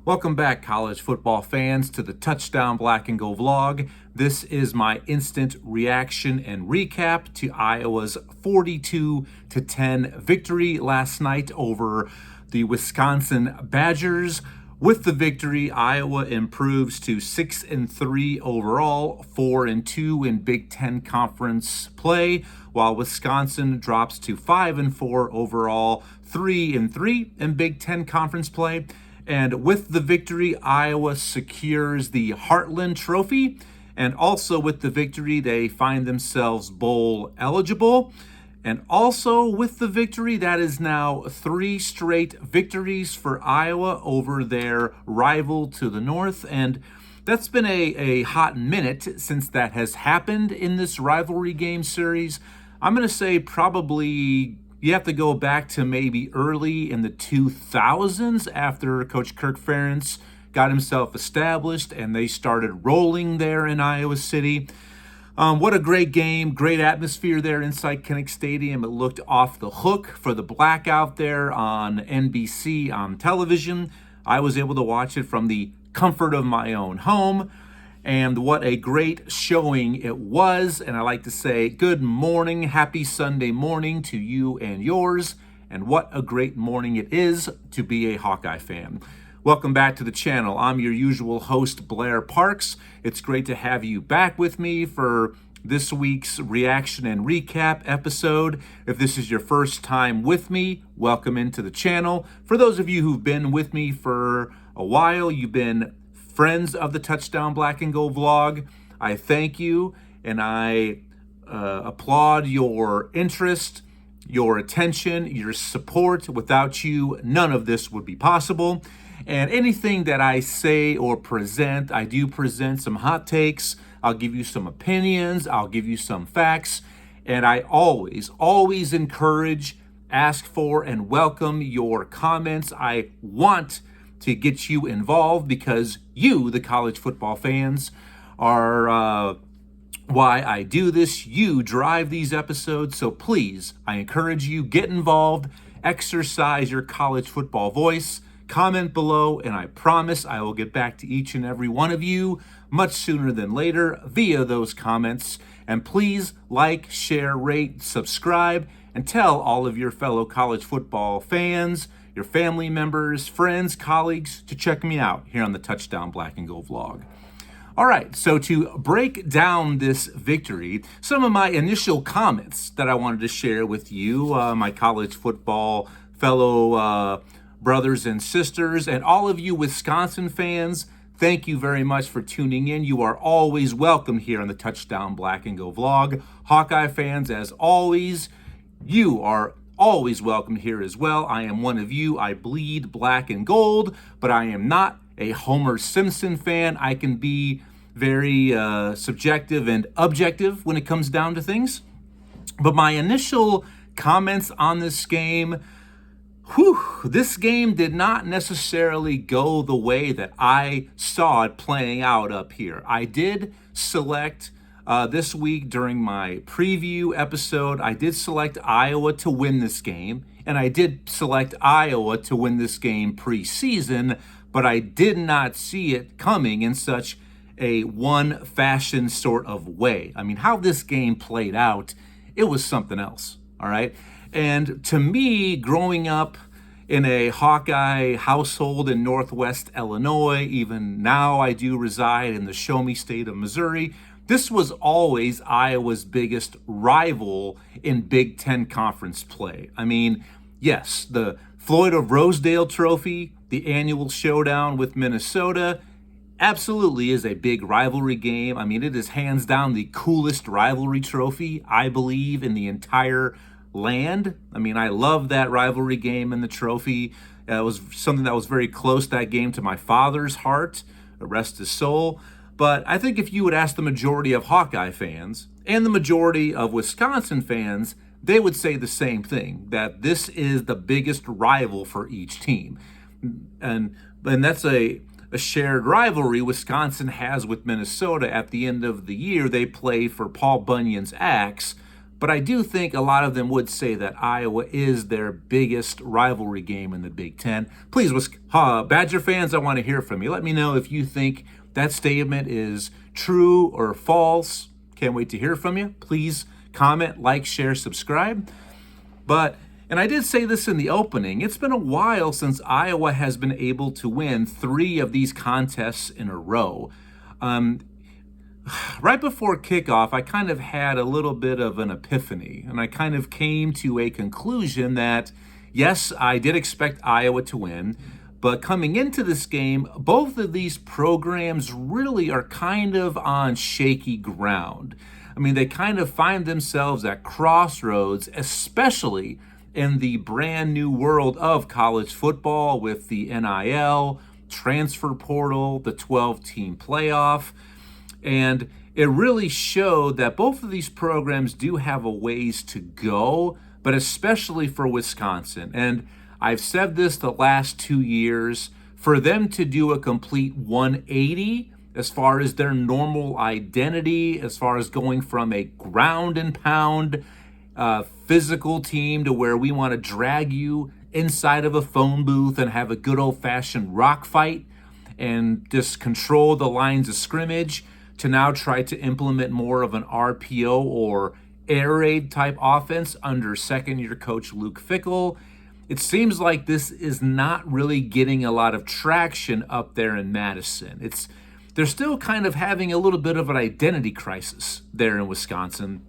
Welcome back, college football fans, to the Touchdown Black and Gold vlog. This is my instant reaction and recap to Iowa's 42-10 victory last night over the Wisconsin Badgers. With the victory, Iowa improves to 6-3 overall, 4-2 in Big Ten Conference play, while Wisconsin drops to 5-4 overall, 3-3 in Big Ten Conference play. And with the victory, Iowa secures the Heartland Trophy. And also with the victory, they find themselves bowl eligible. And also with the victory, that is now 3 straight victories for Iowa over their rival to the north. And that's been a hot minute since that has happened in this rivalry game series. I'm going to say probably you have to go back to maybe early in the 2000s after Coach Kirk Ferentz got himself established and they started rolling there in Iowa City. What a great game, great atmosphere there inside Kinnick Stadium. It looked off the hook for the blackout there on NBC on television. I was able to watch it from the comfort of my own home. And what a great showing it was. And I like to say good morning, happy Sunday morning to you and yours. And what a great morning it is to be a Hawkeye fan. Welcome back to the channel. I'm your usual host, Blair Parks. It's great to have you back with me for this week's reaction and recap episode. If this is your first time with me, welcome into the channel. For those of you who've been with me for a while, you've been friends of the Touchdown Black and Gold vlog, I thank you and I applaud your interest, your attention, your support. Without you, none of this would be possible. And anything that I say or present, I do present some hot takes. I'll give you some opinions. I'll give you some facts. And I always encourage, ask for, and welcome your comments. I want to get you involved because you, the college football fans, are why I do this. You drive these episodes, so please, I encourage you, get involved, exercise your college football voice, comment below, and I promise I will get back to each and every one of you much sooner than later via those comments. And please like, share, rate, subscribe, and tell all of your fellow college football fans, your family members, friends, colleagues, to check me out here on the Touchdown Black and Gold vlog. All right, so to break down this victory, some of my initial comments that I wanted to share with you, my college football fellow brothers and sisters, and all of you Wisconsin fans, thank you very much for tuning in. You are always welcome here on the Touchdown Black and Gold vlog. Hawkeye fans, as always, you are always welcome here as well. I am one of you. I bleed black and gold, but I am not a Homer Simpson fan. I can be very subjective and objective when it comes down to things. But my initial comments on this game, this game did not necessarily go the way that I saw it playing out up here. I did select this week during my preview episode, I did select Iowa to win this game, and I did select Iowa to win this game preseason, but I did not see it coming in such a one fashion sort of way. I mean, how this game played out, it was something else, all right? And to me, growing up in a Hawkeye household in Northwest Illinois, even now I do reside in the Show Me state of Missouri, this was always Iowa's biggest rival in Big Ten Conference play. I mean, yes, the Floyd of Rosedale Trophy, the annual showdown with Minnesota, absolutely is a big rivalry game. I mean, it is hands down the coolest rivalry trophy, I believe, in the entire land. I mean, I love that rivalry game and the trophy. It was something that was very close, that game, to my father's heart, rest his soul. But I think if you would ask the majority of Hawkeye fans and the majority of Wisconsin fans, they would say the same thing, that this is the biggest rival for each team. And that's a shared rivalry Wisconsin has with Minnesota. At the end of the year, they play for Paul Bunyan's axe. But I do think a lot of them would say that Iowa is their biggest rivalry game in the Big Ten. Please, Badger fans, I want to hear from you. Let me know if you think that statement is true or false. Can't wait to hear from you. Please comment, like, share, subscribe. And I did say this in the opening, it's been a while since Iowa has been able to win 3 of these contests in a row. Right before kickoff, I kind of had a little bit of an epiphany, and I kind of came to a conclusion that, yes, I did expect Iowa to win, but coming into this game, both of these programs really are kind of on shaky ground. I mean, they kind of find themselves at crossroads, especially in the brand new world of college football with the NIL, transfer portal, the 12-team playoff. And it really showed that both of these programs do have a ways to go, but especially for Wisconsin. And I've said this the last 2 years, for them to do a complete 180 as far as their normal identity, as far as going from a ground and pound physical team to where we want to drag you inside of a phone booth and have a good old-fashioned rock fight and just control the lines of scrimmage, to now try to implement more of an RPO or air raid type offense under second-year coach Luke Fickell. It seems like this is not really getting a lot of traction up there in Madison. They're still kind of having a little bit of an identity crisis there in Wisconsin.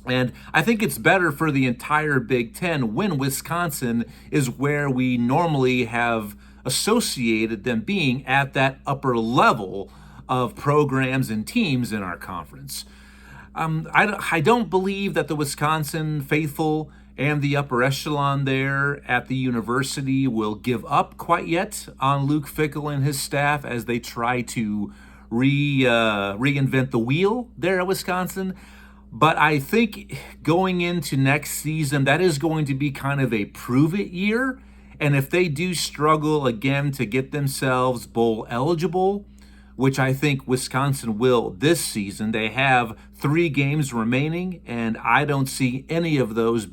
And I think it's better for the entire Big Ten when Wisconsin is where we normally have associated them being at that upper level of programs and teams in our conference. I don't believe that the Wisconsin faithful and the upper echelon there at the university will give up quite yet on Luke Fickell and his staff as they try to reinvent the wheel there at Wisconsin. But I think going into next season, that is going to be kind of a prove-it year. And if they do struggle again to get themselves bowl eligible, which I think Wisconsin will this season, they have 3 games remaining, and I don't see any of those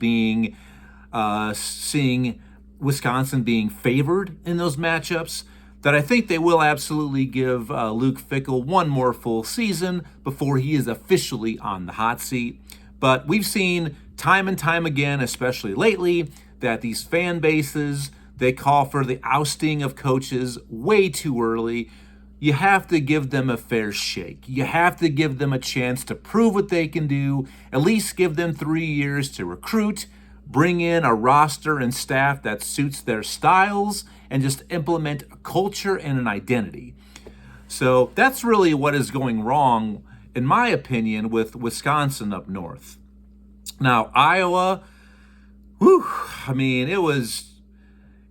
seeing Wisconsin being favored in those matchups, that I think they will absolutely give Luke Fickell one more full season before he is officially on the hot seat. But we've seen time and time again, especially lately, that these fan bases, they call for the ousting of coaches way too early. You have to give them a fair shake. You have to give them a chance to prove what they can do, at least give them 3 years to recruit, bring in a roster and staff that suits their styles, and just implement a culture and an identity. So that's really what is going wrong, in my opinion, with Wisconsin up north. Now, Iowa, I mean,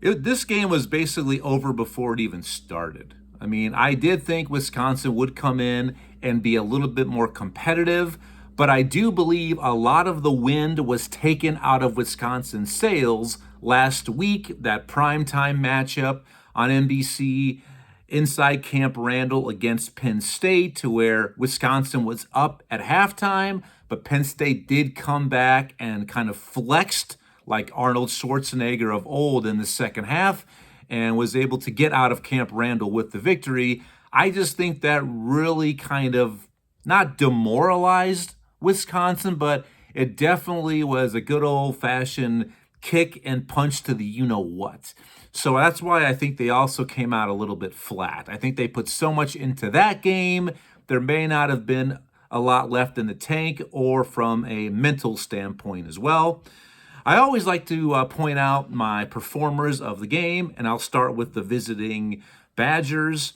this game was basically over before it even started. I mean, I did think Wisconsin would come in and be a little bit more competitive, but I do believe a lot of the wind was taken out of Wisconsin's sails last week, that primetime matchup on NBC inside Camp Randall against Penn State, to where Wisconsin was up at halftime, but Penn State did come back and kind of flexed like Arnold Schwarzenegger of old in the second half, and was able to get out of Camp Randall with the victory. I just think that really kind of not demoralized Wisconsin, but it definitely was a good old-fashioned kick and punch to the you-know-what. So that's why I think they also came out a little bit flat. I think they put so much into that game, there may not have been a lot left in the tank, or from a mental standpoint as well. I always like to point out my performers of the game, and I'll start with the visiting Badgers.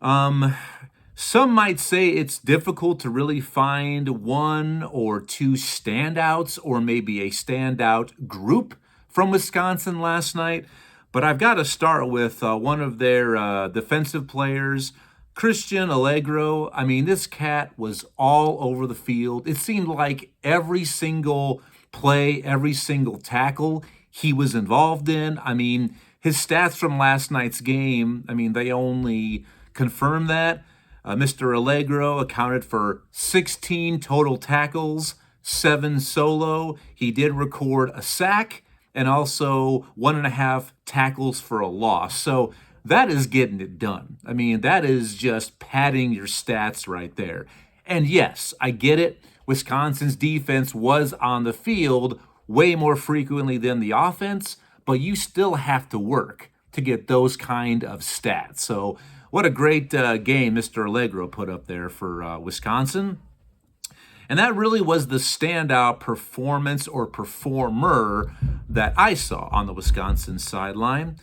Some might say it's difficult to really find 1 or 2 standouts, or maybe a standout group from Wisconsin last night, but I've got to start with one of their defensive players, Christian Allegro. I mean, this cat was all over the field. It seemed like every single play, every single tackle he was involved in. I mean, his stats from last night's game, I mean, they only confirm that. Mr. Allegro accounted for 16 total tackles, 7 solo. He did record a sack and also 1.5 tackles for a loss. So that is getting it done. I mean, that is just padding your stats right there. And yes, I get it. Wisconsin's defense was on the field way more frequently than the offense, but you still have to work to get those kind of stats. So what a great game Mr. Allegro put up there for Wisconsin. And that really was the standout performance or performer that I saw on the Wisconsin sideline.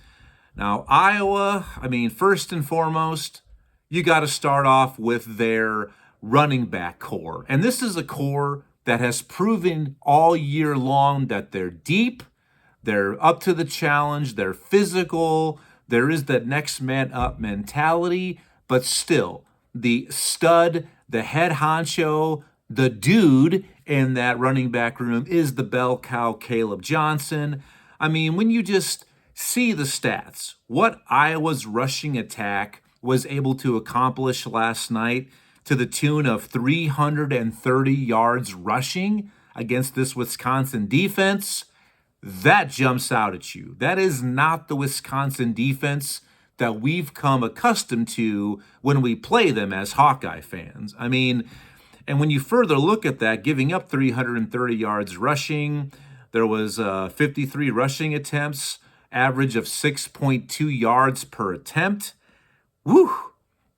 Now, Iowa, I mean, first and foremost, you got to start off with their running back core. And this is a core that has proven all year long that they're deep, they're up to the challenge, they're physical, there is that next man up mentality, but still, the stud, the head honcho, the dude in that running back room is the bell cow Caleb Johnson. I mean, when you just see the stats, what Iowa's rushing attack was able to accomplish last night to the tune of 330 yards rushing against this Wisconsin defense, that jumps out at you. That is not the Wisconsin defense that we've come accustomed to when we play them as Hawkeye fans. I mean, and when you further look at that, giving up 330 yards rushing, there was 53 rushing attempts, average of 6.2 yards per attempt. Woo!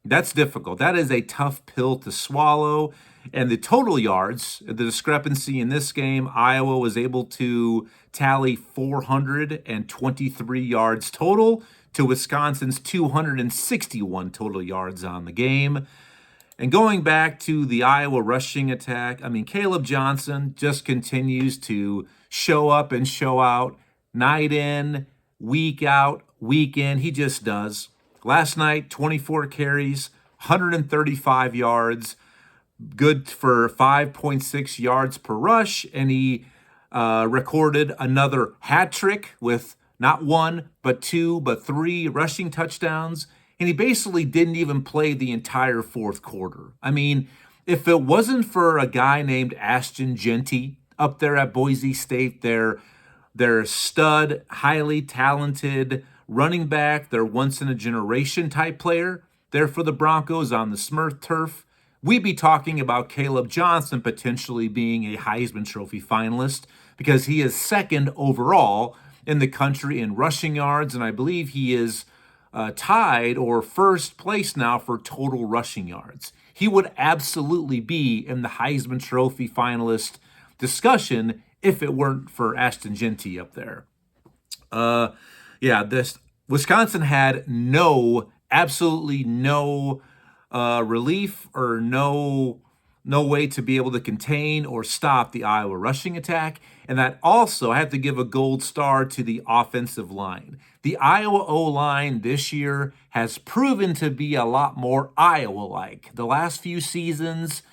That's difficult. That is a tough pill to swallow. And the total yards, the discrepancy in this game, Iowa was able to tally 423 yards total to Wisconsin's 261 total yards on the game. And going back to the Iowa rushing attack, I mean, Caleb Johnson just continues to show up and show out night in, week out, week in. He just does. Last night, 24 carries, 135 yards, good for 5.6 yards per rush, and he recorded another hat trick with not one, but two, but three rushing touchdowns, and he basically didn't even play the entire fourth quarter. I mean, if it wasn't for a guy named Ashton Jeanty up there at Boise State, their stud, highly talented running back, their once-in-a-generation type player there for the Broncos on the Smurf turf, we'd be talking about Caleb Johnson potentially being a Heisman Trophy finalist because he is second overall in the country in rushing yards, and I believe he is tied or first place now for total rushing yards. He would absolutely be in the Heisman Trophy finalist discussion if it weren't for Ashton Jeanty up there. This Wisconsin had absolutely no relief or no way to be able to contain or stop the Iowa rushing attack. And that also, I have to give a gold star to the offensive line. The Iowa O-line this year has proven to be a lot more Iowa-like. The last few seasons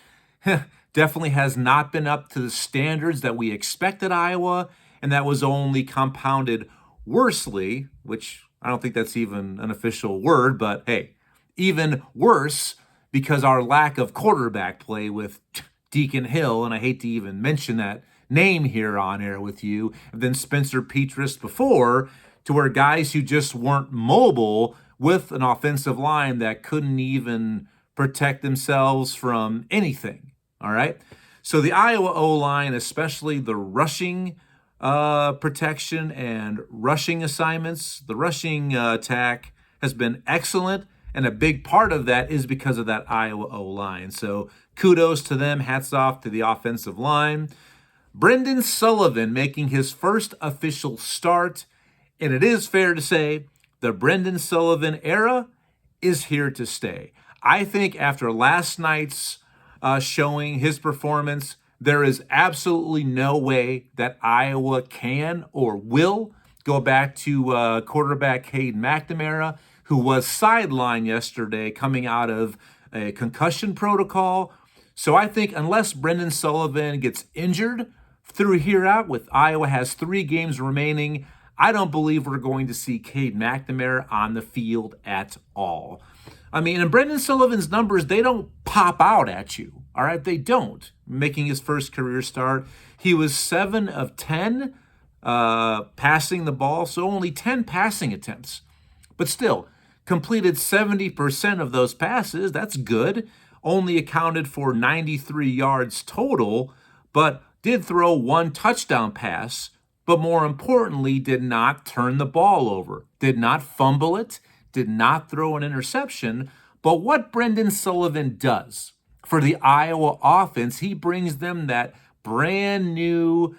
definitely has not been up to the standards that we expected Iowa, and that was only compounded worsely, which I don't think that's even an official word, but hey, even worse because our lack of quarterback play with Deacon Hill, and I hate to even mention that name here on air with you, and then Spencer Petras before, to where guys who just weren't mobile with an offensive line that couldn't even protect themselves from anything, all right? So the Iowa O-line, especially the rushing protection and rushing assignments, the rushing attack has been excellent, and a big part of that is because of that Iowa O-line. So kudos to them, hats off to the offensive line. Brendan Sullivan making his first official start, and it is fair to say the Brendan Sullivan era is here to stay. I think after last night's showing his performance, there is absolutely no way that Iowa can or will go back to quarterback Cade McNamara, who was sidelined yesterday coming out of a concussion protocol. So I think unless Brendan Sullivan gets injured through here out, with Iowa has 3 games remaining, I don't believe we're going to see Cade McNamara on the field at all. I mean, and Brendan Sullivan's numbers, they don't pop out at you. All right, they don't. Making his first career start, he was 7 of 10 passing the ball, so only 10 passing attempts. But still, completed 70% of those passes. That's good. Only accounted for 93 yards total, but did throw one touchdown pass, but more importantly, did not turn the ball over, did not fumble it, did not throw an interception. But what Brendan Sullivan does for the Iowa offense, he brings them that brand new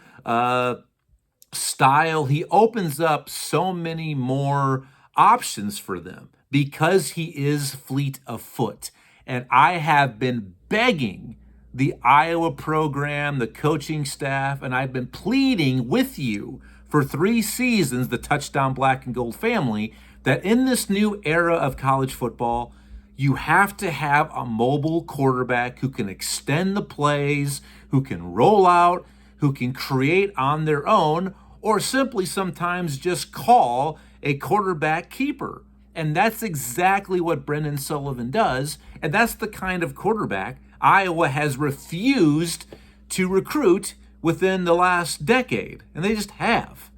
style. He opens up so many more options for them because he is fleet of foot. And I have been begging the Iowa program, the coaching staff, and I've been pleading with you for 3 seasons, the Touchdown Black and Gold family, that in this new era of college football, you have to have a mobile quarterback who can extend the plays, who can roll out, who can create on their own, or simply sometimes just call a quarterback keeper. And that's exactly what Brendan Sullivan does. And that's the kind of quarterback Iowa has refused to recruit within the last decade. And they just have.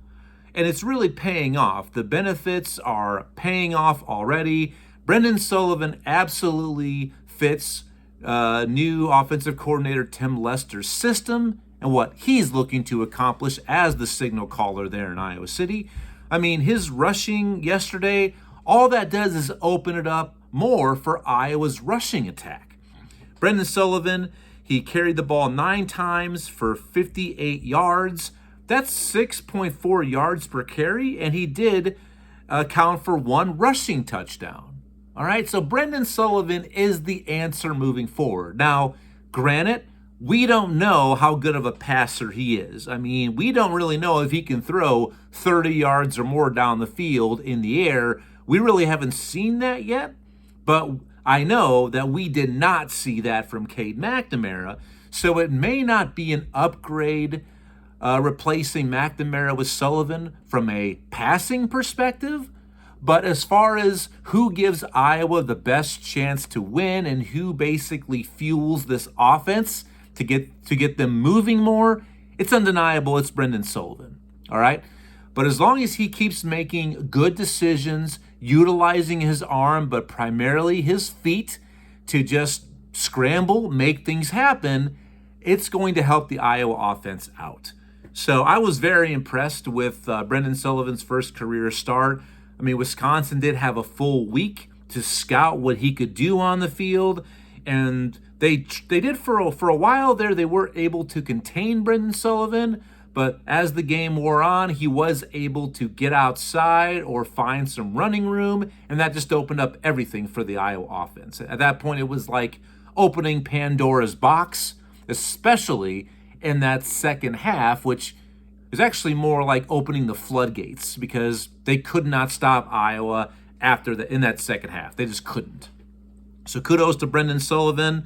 And it's really paying off. The benefits are paying off already. Brendan Sullivan absolutely fits new offensive coordinator Tim Lester's system and what he's looking to accomplish as the signal caller there in Iowa City. I mean, his rushing yesterday, all that does is open it up more for Iowa's rushing attack. Brendan Sullivan, he carried the ball 9 times for 58 yards. That's 6.4 yards per carry, and he did account for 1 rushing touchdown. All right, so Brendan Sullivan is the answer moving forward. Now, granted, we don't know how good of a passer he is. I mean, we don't really know if he can throw 30 yards or more down the field in the air. We really haven't seen that yet, but I know that we did not see that from Cade McNamara, so it may not be an upgrade replacing McNamara with Sullivan from a passing perspective. But as far as who gives Iowa the best chance to win and who basically fuels this offense to get them moving more, it's undeniable it's Brendan Sullivan. All right? But as long as he keeps making good decisions, utilizing his arm, but primarily his feet to just scramble, make things happen, it's going to help the Iowa offense out. So I was very impressed with Brendan Sullivan's first career start. I mean, Wisconsin did have a full week to scout what he could do on the field, and they did for a while there. They were able to contain Brendan Sullivan, but as the game wore on, he was able to get outside or find some running room, and that just opened up everything for the Iowa offense. At that point, it was like opening Pandora's box, especially in that second half, which is actually more like opening the floodgates because they could not stop Iowa in that second half. They just couldn't. So kudos to Brendan Sullivan.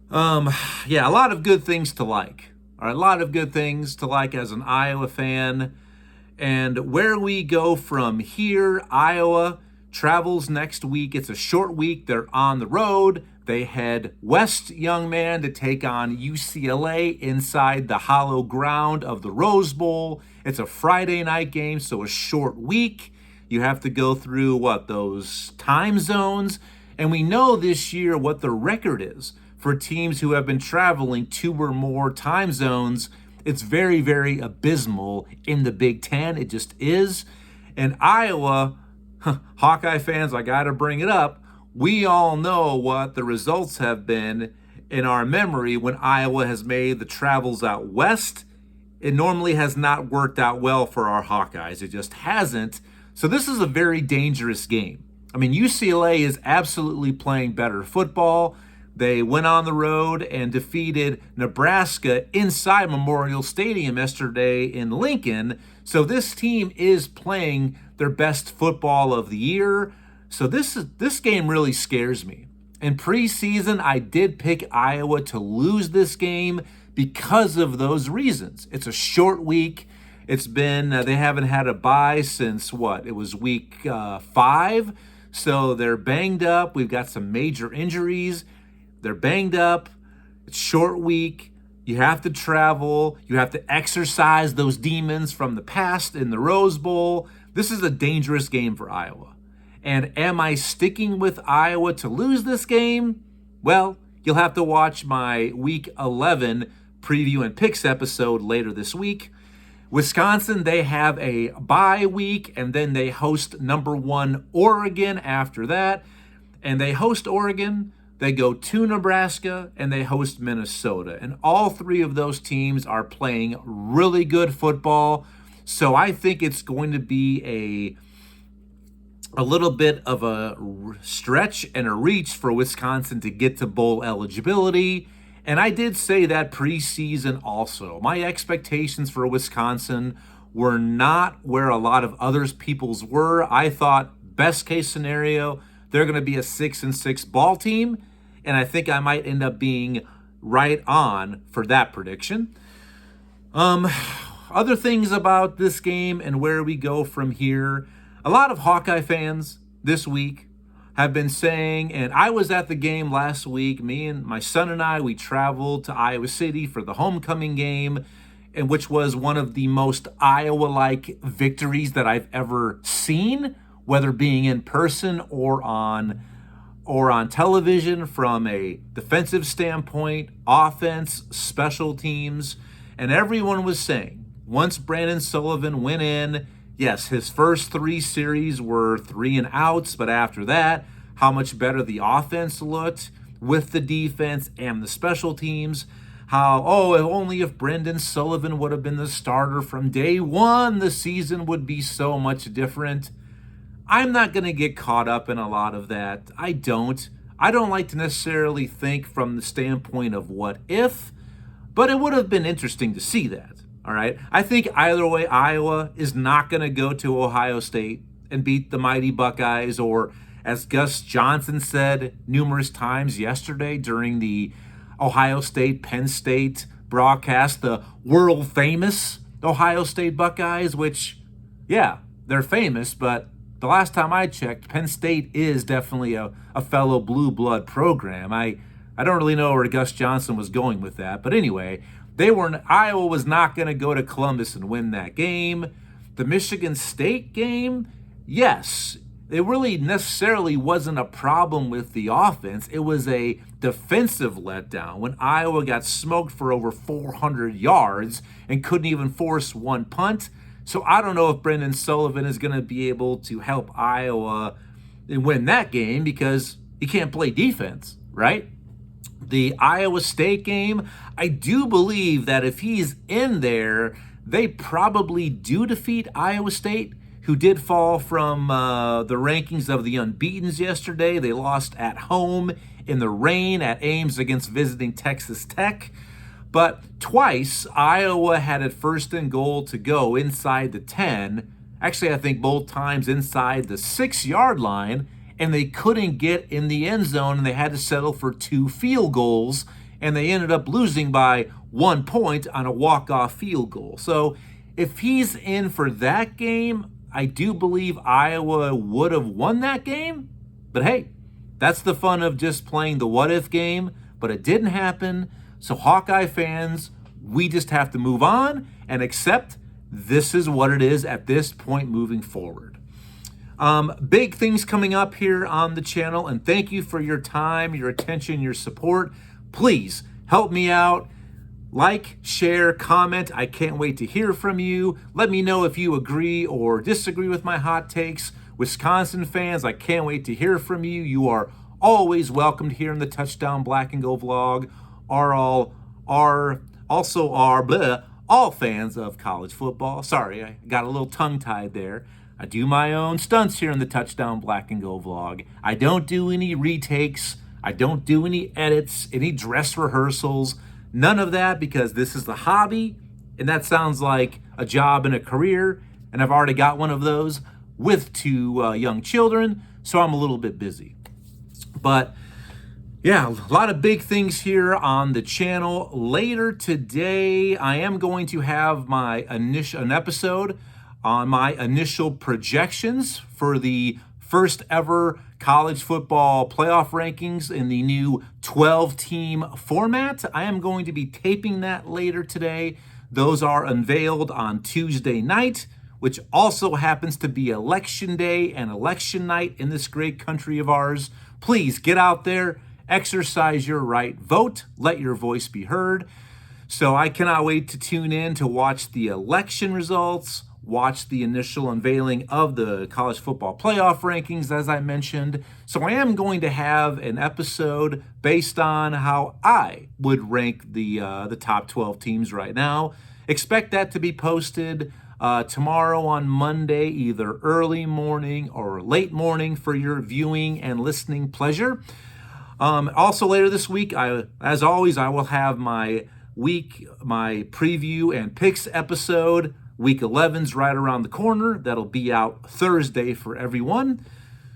Yeah, a lot of good things to like. All right, a lot of good things to like as an Iowa fan. And where we go from here, Iowa travels next week. It's a short week. They're on the road. They head west, young man, to take on UCLA inside the hollow ground of the Rose Bowl. It's a Friday night game, so a short week. You have to go through, those time zones. And we know this year what the record is for teams who have been traveling 2 or more time zones. It's very, very abysmal in the Big Ten. It just is. And Iowa, Hawkeye fans, I got to bring it up. We all know what the results have been in our memory when Iowa has made the travels out west. It normally has not worked out well for our Hawkeyes. It just hasn't. So this is a very dangerous game. I mean, UCLA is absolutely playing better football. They went on the road and defeated Nebraska inside Memorial Stadium yesterday in Lincoln. So this team is playing their best football of the year. So this game really scares me. In preseason, I did pick Iowa to lose this game because of those reasons. It's a short week. It's been, they haven't had a bye since It was week 5. So they're banged up. We've got some major injuries. They're banged up. It's short week. You have to travel. You have to exercise those demons from the past in the Rose Bowl. This is a dangerous game for Iowa. And am I sticking with Iowa to lose this game? Well, you'll have to watch my Week 11 preview and picks episode later this week. Wisconsin, they have a bye week, and then they host number 1 Oregon after that. And they host Oregon, they go to Nebraska, and they host Minnesota. And all 3 of those teams are playing really good football. So I think it's going to be a little bit of a stretch and a reach for Wisconsin to get to bowl eligibility. And I did say that preseason also. My expectations for Wisconsin were not where a lot of others people's were. I thought best case scenario, they're going to be a 6-6 ball team. And I think I might end up being right on for that prediction. Other things about this game and where we go from here. A lot of Hawkeye fans this week have been saying, and I was at the game last week, me and my son and I, we traveled to Iowa City for the homecoming game, and which was one of the most Iowa-like victories that I've ever seen, whether being in person or on television from a defensive standpoint, offense, special teams, and everyone was saying, once Brandon Sullivan went in, yes, his first 3 series were 3 and outs, but after that, how much better the offense looked with the defense and the special teams. How, if Brandon Sullivan would have been the starter from day 1, the season would be so much different. I'm not going to get caught up in a lot of that. I don't like to necessarily think from the standpoint of what if, but it would have been interesting to see that. All right. I think either way, Iowa is not going to go to Ohio State and beat the mighty Buckeyes, or as Gus Johnson said numerous times yesterday during the Ohio State-Penn State broadcast, the world famous Ohio State Buckeyes, which, yeah, they're famous, but the last time I checked, Penn State is definitely a fellow blue blood program. I don't really know where Gus Johnson was going with that, but anyway, Iowa was not going to go to Columbus and win that game. The Michigan State game, yes, it really necessarily wasn't a problem with the offense. It was a defensive letdown when Iowa got smoked for over 400 yards and couldn't even force one punt. So I don't know if Brandon Sullivan is going to be able to help Iowa and win that game because he can't play defense, right? The Iowa State game, I do believe that if he's in there, they probably do defeat Iowa State, who did fall from the rankings of the unbeatens yesterday. They lost at home in the rain at Ames against visiting Texas Tech. But twice, Iowa had it 1st and goal to go inside the 10. Actually, I think both times inside the 6-yard line, and they couldn't get in the end zone, and they had to settle for 2 field goals, and they ended up losing by 1 point on a walk-off field goal. So if he's in for that game, I do believe Iowa would have won that game. But hey, that's the fun of just playing the what-if game, but it didn't happen. So Hawkeye fans, we just have to move on and accept this is what it is at this point moving forward. Big things coming up here on the channel, and thank you for your time, your attention, your support. Please help me out. Like, share, comment. I can't wait to hear from you. Let me know if you agree or disagree with my hot takes. Wisconsin fans, I can't wait to hear from you. You are always welcomed here in the Touchdown Black and Gold vlog. All fans of college football. Sorry, I got a little tongue-tied there. I do my own stunts here in the Touchdown Black and Gold vlog. I don't do any retakes. I don't do any edits, any dress rehearsals. None of that, because this is the hobby, and that sounds like a job and a career, and I've already got one of those with 2 young children, so I'm a little bit busy. But yeah, a lot of big things here on the channel. Later today, I am going to have an episode on my initial projections for the first ever college football playoff rankings in the new 12-team format. I am going to be taping that later today. Those are unveiled on Tuesday night, which also happens to be election day and election night in this great country of ours. Please get out there, exercise your right, vote, let your voice be heard. So I cannot wait to tune in to watch the election results, watch the initial unveiling of the college football playoff rankings, as I mentioned. So I am going to have an episode based on how I would rank the top 12 teams right now. Expect that to be posted tomorrow on Monday, either early morning or late morning for your viewing and listening pleasure. Also later this week, as always, I will have my preview and picks episode. Week 11's right around the corner. That'll be out Thursday for everyone.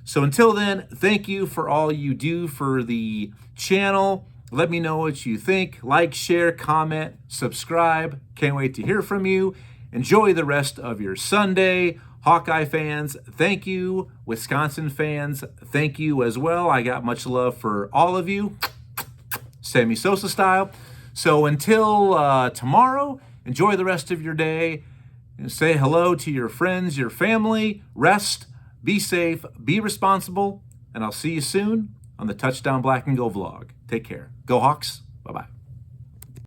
So until then, thank you for all you do for the channel. Let me know what you think. Like, share, comment, subscribe. Can't wait to hear from you. Enjoy the rest of your Sunday. Hawkeye fans, thank you. Wisconsin fans, thank you as well. I got much love for all of you. Sammy Sosa style. So until tomorrow, enjoy the rest of your day. And say hello to your friends, your family. Rest, be safe, be responsible. And I'll see you soon on the Touchdown Black and Gold vlog. Take care. Go Hawks. Bye-bye.